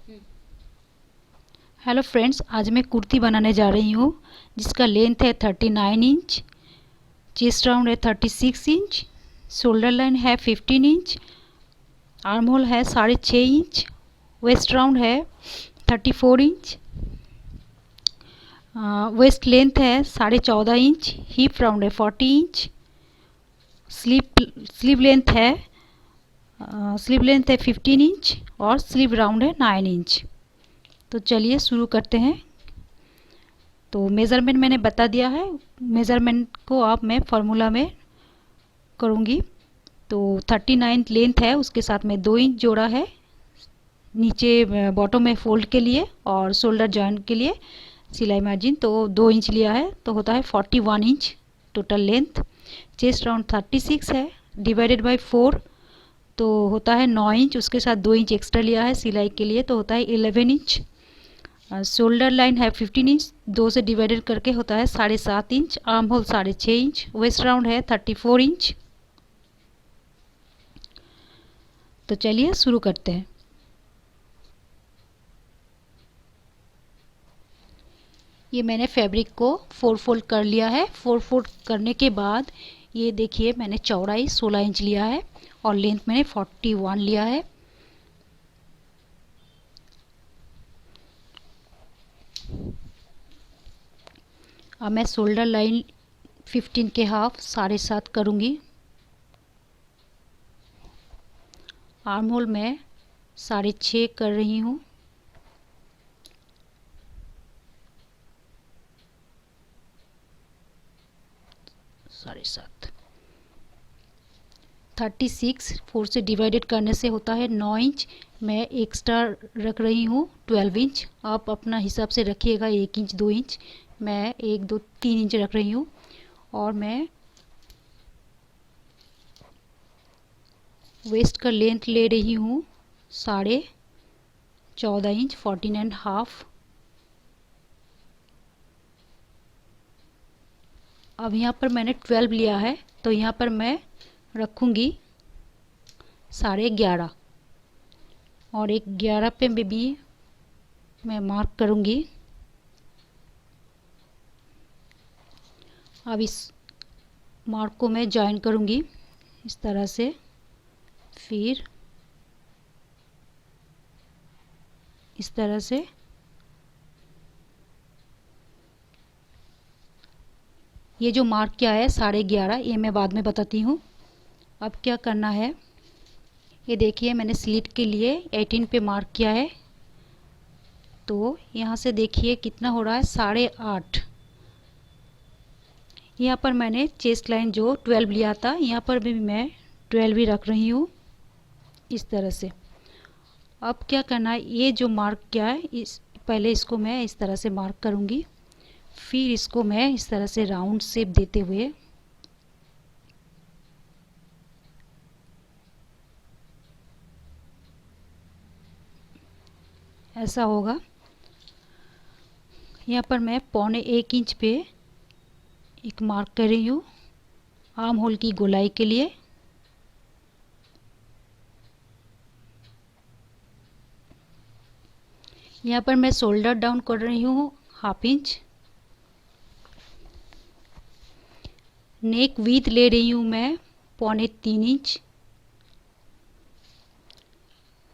Hello friends, आज मैं कुर्ती बनाने जा रही हूँ जिसका लेंथ है 39 इंच, चेस्ट राउंड है 36 इंच, शोल्डर लाइन है 15 इंच, आर्म होल है 6.5 इंच, वेस्ट राउंड है 34 इंच, वेस्ट लेंथ है 14.5 इंच, हिप राउंड है 40 इंच, स्लीव लेंथ है 15 इंच और स्लीव राउंड है 9 इंच। तो चलिए शुरू करते हैं। तो मेज़रमेंट मैंने बता दिया है, मेज़रमेंट को आप मैं फार्मूला में करूँगी। तो 39 लेंथ है, उसके साथ में 2 इंच जोड़ा है नीचे बॉटम में फोल्ड के लिए और शोल्डर जॉइंट के लिए सिलाई मार्जिन तो 2 इंच लिया है, तो होता है 41 inch total length. Chest round 36 है, डिवाइडेड बाय 4 तो होता है 9 इंच, उसके साथ 2 इंच एक्स्ट्रा लिया है सिलाई के लिए तो होता है 11 इंच। शोल्डर लाइन है 15 इंच, 2 से डिवाइडेड करके होता है 7.5 inch, armhole 6.5 inch, waist round है 34 इंच। तो चलिए शुरू करते हैं। ये मैंने फैब्रिक को 4 फोल्ड कर लिया है। 4 फोल्ड करने के बाद ये देखिए मैंने चौड़ाई 16 इंच लिया है और लेंथ मैंने 41 लिया है। अब मैं शोल्डर लाइन 15 के हाफ 7.5 करूँगी। आर्म होल मैं 6.5 कर रही हूँ। साढ़े सात 36 4 से डिवाइडेड करने से होता है 9 इंच। मैं एक्स्ट्रा रख रही हूँ 12 इंच। आप अपना हिसाब से रखिएगा, 1 इंच 2 इंच, मैं 1 2 3 इंच रख रही हूँ। और मैं वेस्ट का लेंथ ले रही हूँ 14.5 इंच, 14.5। अब यहाँ पर मैंने 12 लिया है तो यहाँ पर मैं रखूँगी 11.5 और एक 11 पे भी मैं मार्क करूँगी। अब इस मार्क को मैं जॉइन करूँगी इस तरह से, फिर इस तरह से। ये जो मार्क किया है 11.5 ये मैं बाद में बताती हूँ। अब क्या करना है, ये देखिए मैंने स्लिट के लिए 18 पे मार्क किया है तो यहाँ से देखिए कितना हो रहा है 8.5। यहाँ पर मैंने चेस्ट लाइन जो 12 लिया था यहाँ पर भी मैं 12 ही रख रही हूँ इस तरह से। अब क्या करना है, ये जो मार्क किया है पहले इसको मैं इस तरह से मार्क करूँगी, फिर इसको मैं इस तरह से राउंड शेप देते हुए ऐसा होगा। यहाँ पर मैं 1.25 इंच पे एक मार्क कर रही हूँ आर्म होल की गोलाई के लिए। यहाँ पर मैं शोल्डर डाउन कर रही हूँ 1/2 इंच। नेक विड्थ ले रही हूँ मैं 3.25 इंच।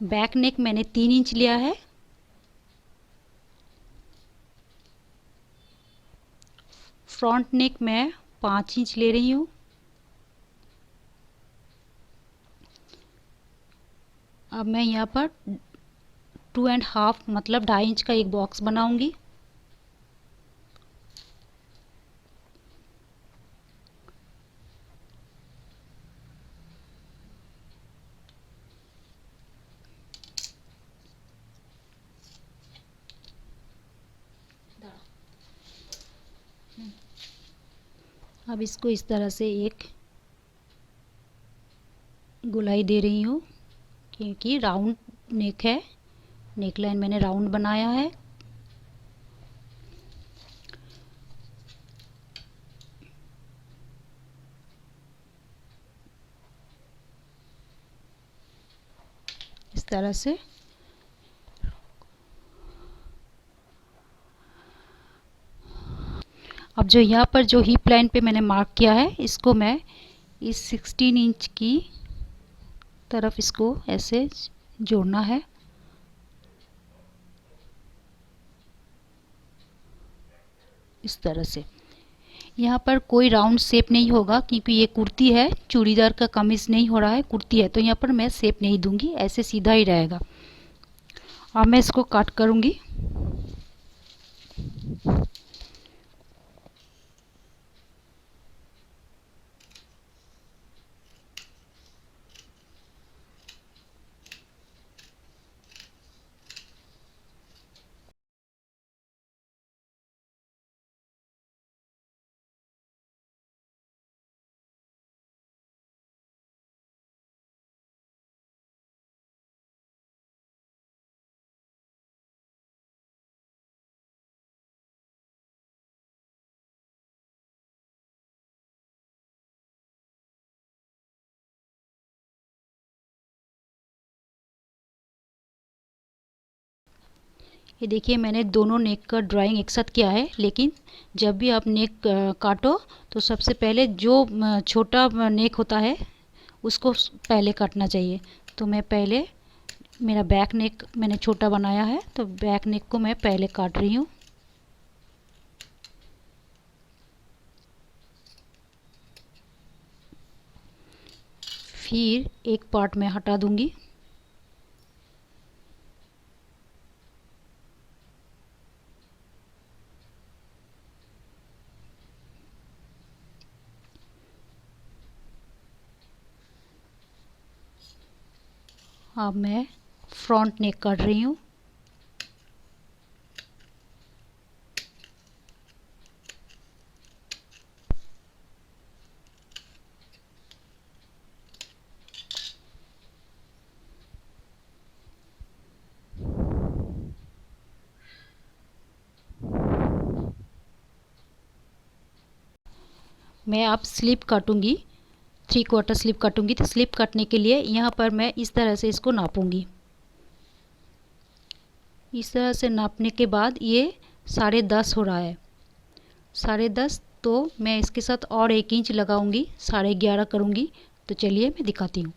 बैक नेक मैंने 3 इंच लिया है। फ्रंट नेक मैं 5 इंच ले रही हूँ। अब मैं यहाँ पर 2.5 मतलब 2.5 इंच का एक बॉक्स बनाऊंगी। अब इसको इस तरह से एक गोलाई दे रही हूँ क्योंकि राउंड नेक है, नेक लाइन मैंने राउंड बनाया है। इस तरह से अब जो यहाँ पर जो हिप लाइन पे मैंने मार्क किया है, इसको मैं इस 16 इंच की तरफ इसको ऐसे जोड़ना है। इस तरह से यहाँ पर कोई राउंड शेप नहीं होगा, क्योंकि ये कुर्ती है, चूड़ीदार का कमीज नहीं हो रहा है, कुर्ती है, तो यहाँ पर मैं शेप नहीं दूंगी, ऐसे सीधा ही रहेगा। अब मैं इसको काट करूंगी। ये देखिए, मैंने दोनों नेक का ड्राइंग एक साथ किया है, लेकिन जब भी आप नेक काटो तो सबसे पहले जो छोटा नेक होता है उसको पहले काटना चाहिए। तो मैं पहले, मेरा बैक नेक मैंने छोटा बनाया है, तो बैक नेक को मैं पहले काट रही हूँ। फिर एक पार्ट मैं हटा दूंगी। अब मैं फ्रंट नेक काट रही हूँ। मैं अब स्लिप काटूंगी, 3/4 स्लिप काटूंगी। तो स्लिप काटने के लिए यहाँ पर मैं इस तरह से इसको नापूंगी। इस तरह से नापने के बाद ये 10.5 हो रहा है, 10.5। तो मैं इसके साथ और 1 इंच लगाऊंगी, 11.5 करूंगी। तो चलिए मैं दिखाती हूँ।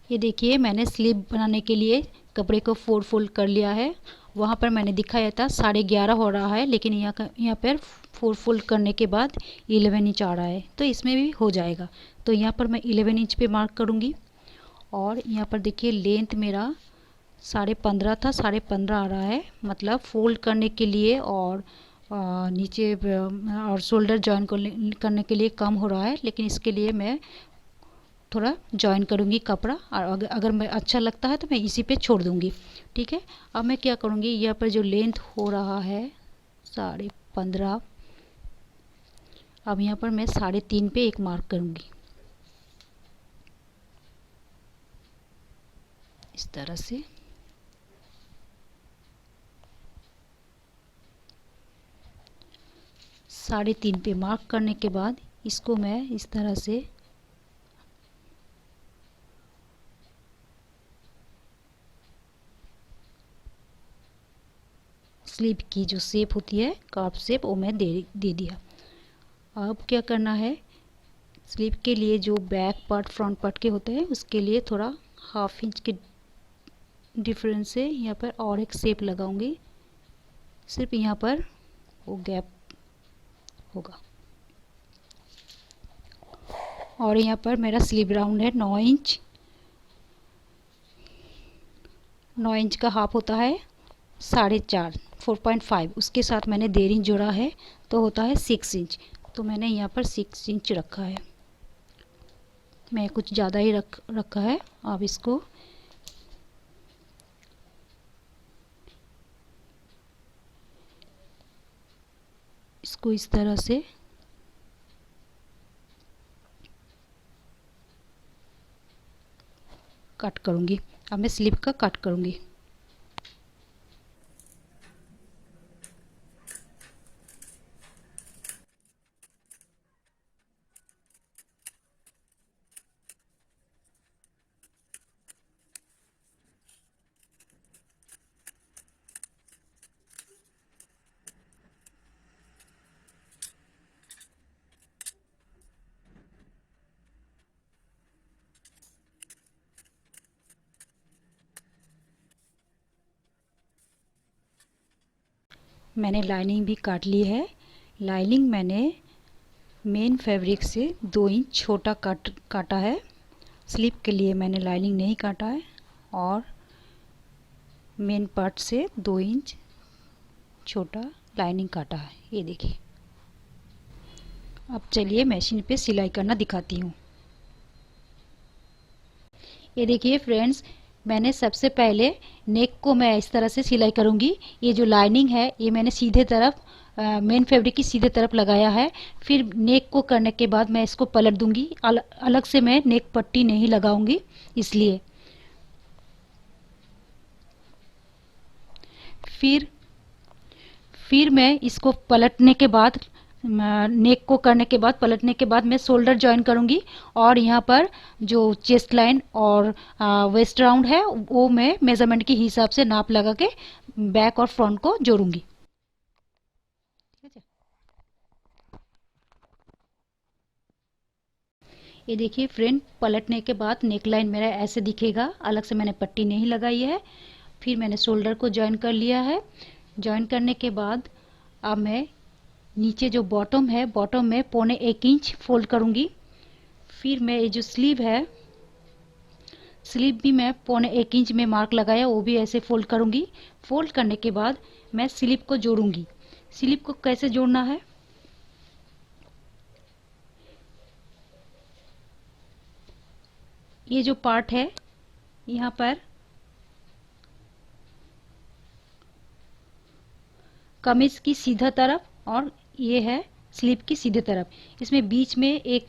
ये देखिए, मैंने स्लीव बनाने के लिए कपड़े को 4 फोल्ड कर लिया है। वहाँ पर मैंने दिखाया था 11.5 हो रहा है, लेकिन यहाँ पर 4 फोल्ड करने के बाद 11 इंच आ रहा है, तो इसमें भी हो जाएगा। तो यहाँ पर मैं 11 इंच पे मार्क करूँगी। और यहाँ पर देखिए, लेंथ मेरा 15.5 था, 15.5 आ रहा है। मतलब फोल्ड करने के लिए और नीचे और शोल्डर जॉइन करने के लिए कम हो रहा है, लेकिन इसके लिए मैं थोड़ा जॉइन करूँगी कपड़ा, और अगर मैं अच्छा लगता है तो मैं इसी पे छोड़ दूँगी। ठीक है। अब मैं क्या करूँगी, यहाँ पर जो लेंथ हो रहा है 15.5, अब यहाँ पर मैं 3.5 पे एक मार्क करूँगी, इस तरह से। साढ़े 3 पे मार्क करने के बाद इसको मैं इस तरह से स्लीव की जो शेप होती है, कर्व शेप, वो मैं दे दिया। अब क्या करना है, स्लीव के लिए जो बैक पार्ट फ्रंट पार्ट के होते हैं, उसके लिए थोड़ा 1/2 इंच के डिफरेंस से यहाँ पर और एक शेप लगाऊंगी। सिर्फ यहाँ पर वो गैप होगा। और यहाँ पर मेरा स्लीव राउंड है 9 इंच। 9 इंच का हाफ होता है 4.5, 4.5। उसके साथ मैंने 1.5 इंच जोड़ा है, तो होता है 6 इंच। तो मैंने यहाँ पर 6 इंच रखा है, मैं कुछ ज़्यादा ही रखा है। अब इसको इस तरह से कट करूँगी। अब मैं स्लीव का कट करूँगी। मैंने लाइनिंग भी काट ली है। लाइनिंग मैंने मेन फैब्रिक से 2 इंच छोटा काटा है। स्लीव के लिए मैंने लाइनिंग नहीं काटा है और मेन पार्ट से 2 इंच छोटा लाइनिंग काटा है। ये देखिए। अब चलिए मशीन पे सिलाई करना दिखाती हूँ। ये देखिए फ्रेंड्स, मैंने सबसे पहले नेक को मैं इस तरह से सिलाई करूँगी। ये जो लाइनिंग है ये मैंने सीधे तरफ मेन फैब्रिक की सीधे तरफ लगाया है। फिर नेक को करने के बाद मैं इसको पलट दूंगी। अलग से मैं नेक पट्टी नहीं लगाऊंगी, इसलिए फिर मैं इसको पलटने के बाद, नेक को करने के बाद, पलटने के बाद मैं शोल्डर जॉइन करूंगी और यहाँ पर जो चेस्ट लाइन और वेस्ट राउंड है वो मैं मेजरमेंट के हिसाब से नाप लगा के बैक और फ्रंट को जोड़ूंगी। ये देखिए फ्रेंड, पलटने के बाद नेक लाइन मेरा ऐसे दिखेगा। अलग से मैंने पट्टी नहीं लगाई है। फिर मैंने शोल्डर को जॉइन कर लिया है। जॉइन करने के बाद अब मैं नीचे जो बॉटम है, बॉटम में 1.25 इंच फोल्ड करूंगी। फिर मैं ये जो स्लीव है, स्लीव भी मैं 1.25 इंच में मार्क लगाया, वो भी ऐसे फोल्ड करूंगी। फोल्ड करने के बाद मैं स्लीव को जोड़ूंगी। स्लीव को कैसे जोड़ना है, ये जो पार्ट है यहाँ पर कमीज की सीधा तरफ और ये है स्लीव की सीधे तरफ, इसमें बीच में एक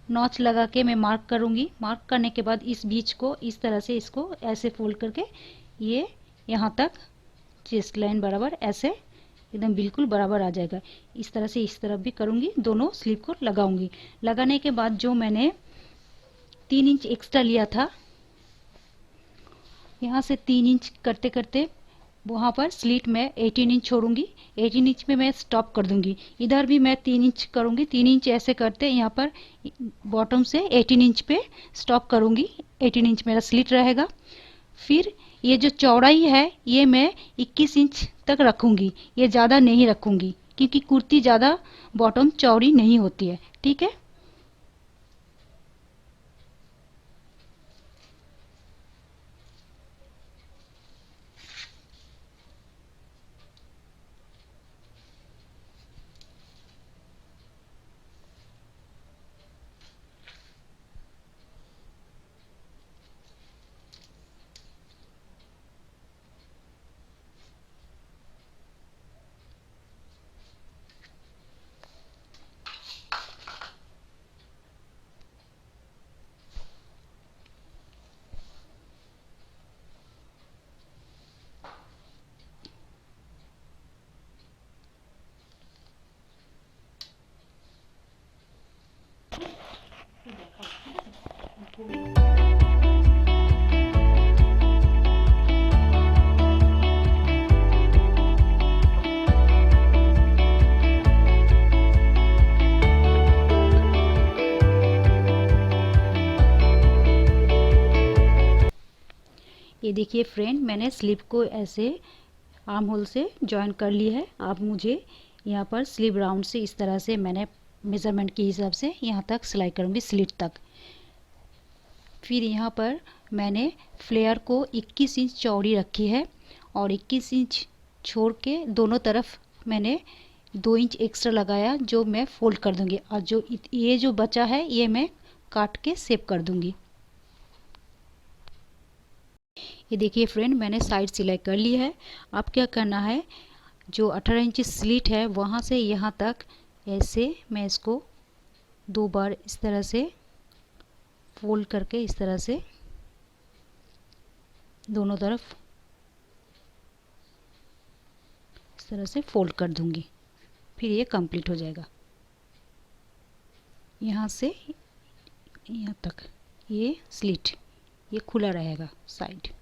नॉच लगा के मैं मार्क करूंगी। मार्क करने के बाद इस बीच को इस तरह से इसको ऐसे फोल्ड करके ये यहाँ तक चेस्ट लाइन बराबर ऐसे एकदम बिल्कुल बराबर आ जाएगा। इस तरह से इस तरफ भी करूंगी, दोनों स्लीव को लगाऊंगी। लगाने के बाद जो मैंने 3 इंच एक्स्ट्रा लिया था, यहाँ से 3 इंच करते करते वहाँ पर स्लीट में 18 इंच छोड़ूंगी। 18 इंच में मैं स्टॉप कर दूंगी। इधर भी मैं 3 इंच करूंगी। 3 इंच ऐसे करते यहाँ पर बॉटम से 18 इंच पे स्टॉप करूंगी। 18 इंच मेरा स्लीट रहेगा। फिर ये जो चौड़ाई है ये मैं 21 इंच तक रखूंगी। ये ज़्यादा नहीं रखूंगी क्योंकि कुर्ती ज़्यादा बॉटम चौड़ी नहीं होती है। ठीक है। ये देखिए फ्रेंड, मैंने स्लीव को ऐसे आर्म होल से जॉइन कर ली है। अब मुझे यहाँ पर स्लीव राउंड से इस तरह से मैंने मेज़रमेंट के हिसाब से यहाँ तक सिलाई करूँगी, स्लीट तक। फिर यहाँ पर मैंने फ्लेयर को 21 इंच चौड़ी रखी है और 21 इंच छोड़ के दोनों तरफ मैंने 2 इंच एक्स्ट्रा लगाया, जो मैं फोल्ड कर दूँगी। और जो ये जो बचा है ये मैं काट के सेव कर दूँगी। ये देखिए फ्रेंड, मैंने साइड सिलाई कर ली है। अब क्या करना है, जो 18 इंच स्लीट है वहाँ से यहाँ तक ऐसे मैं इसको 2 बार इस तरह से फोल्ड करके इस तरह से दोनों तरफ इस तरह से फोल्ड कर दूंगी। फिर ये कंप्लीट हो जाएगा। यहाँ से यहाँ तक ये स्लीट ये खुला रहेगा साइड।